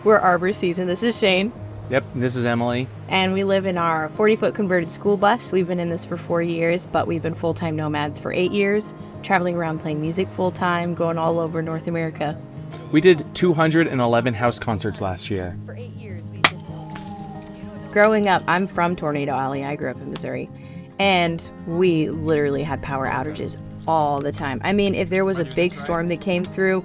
We're Arbour season. This is Shane. Yep, this is Emily. And we live in our 40-foot converted school bus. We've been in this for 4 years, but we've been full-time nomads for 8 years, traveling around playing music full-time, going all over North America. We did 211 house concerts last year. For 8 years, we did that. Growing up, I'm from Tornado Alley. I grew up in Missouri. And we literally had power outages all the time. I mean, if there was a big storm that came through,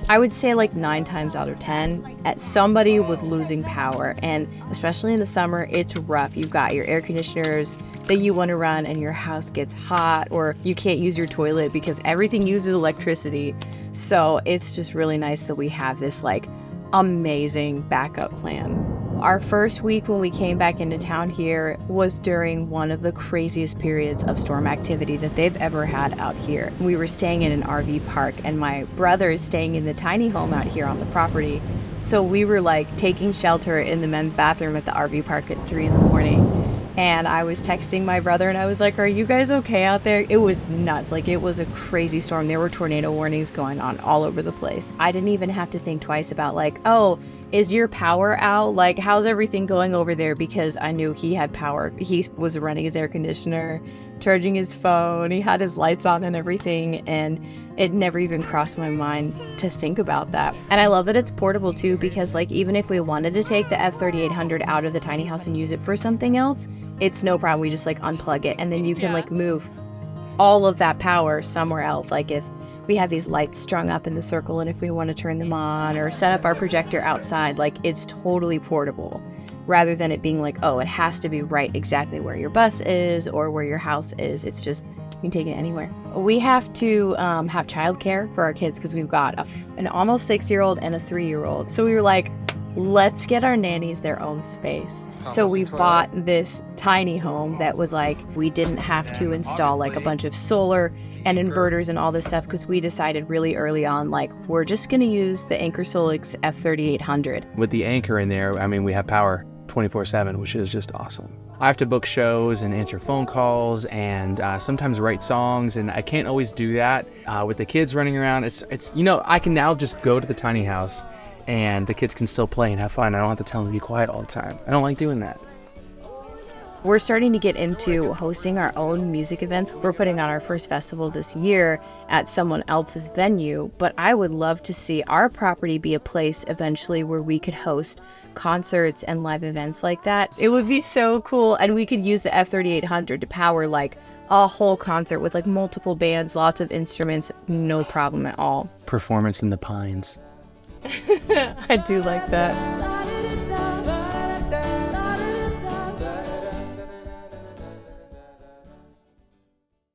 I would say like 9 times out of 10, somebody was losing power. And especially in the summer, it's rough. You've got your air conditioners that you want to run and your house gets hot, or you can't use your toilet because everything uses electricity. So it's just really nice that we have this like amazing backup plan. Our first week when we came back into town here was during one of the craziest periods of storm activity that they've ever had out here. We were staying in an RV park, and my brother is staying in the tiny home out here on the property. So we were like taking shelter in the men's bathroom at the RV park at 3 a.m. And I was texting my brother and I was like, "Are you guys okay out there?" It was nuts. Like, it was a crazy storm. There were tornado warnings going on all over the place. I didn't even have to think twice about like, oh, is your power out? Like, how's everything going over there? Because I knew he had power. He was running his air conditioner, charging his phone. He had his lights on and everything. And it never even crossed my mind to think about that. And I love that it's portable too, because like, even if we wanted to take the F3800 out of the tiny house and use it for something else, it's no problem. We just like unplug it, and then you can like move all of that power somewhere else. Like if we have these lights strung up in the circle, and if we want to turn them on or set up our projector outside, like, it's totally portable, rather than it being like, oh, it has to be right exactly where your bus is or where your house is. It's just, you can take it anywhere. We have to have childcare for our kids because we've got an almost 6-year-old and a 3-year-old. So we were like, let's get our nannies their own space. So we bought this tiny home that was like, we didn't have to install like a bunch of solar and inverters and all this stuff, because we decided really early on, like, we're just going to use the Anker SOLIX F3800. With the Anker in there, I mean, we have power 24/7, which is just awesome. I have to book shows and answer phone calls and sometimes write songs, and I can't always do that with the kids running around. It's you know, I can now just go to the tiny house and the kids can still play and have fun. I don't have to tell them to be quiet all the time. I don't like doing that. We're starting to get into hosting our own music events. We're putting on our first festival this year at someone else's venue, but I would love to see our property be a place eventually where we could host concerts and live events like that. It would be so cool, and we could use the F3800 to power like a whole concert with like multiple bands, lots of instruments, no problem at all. Performance in the Pines. I do like that.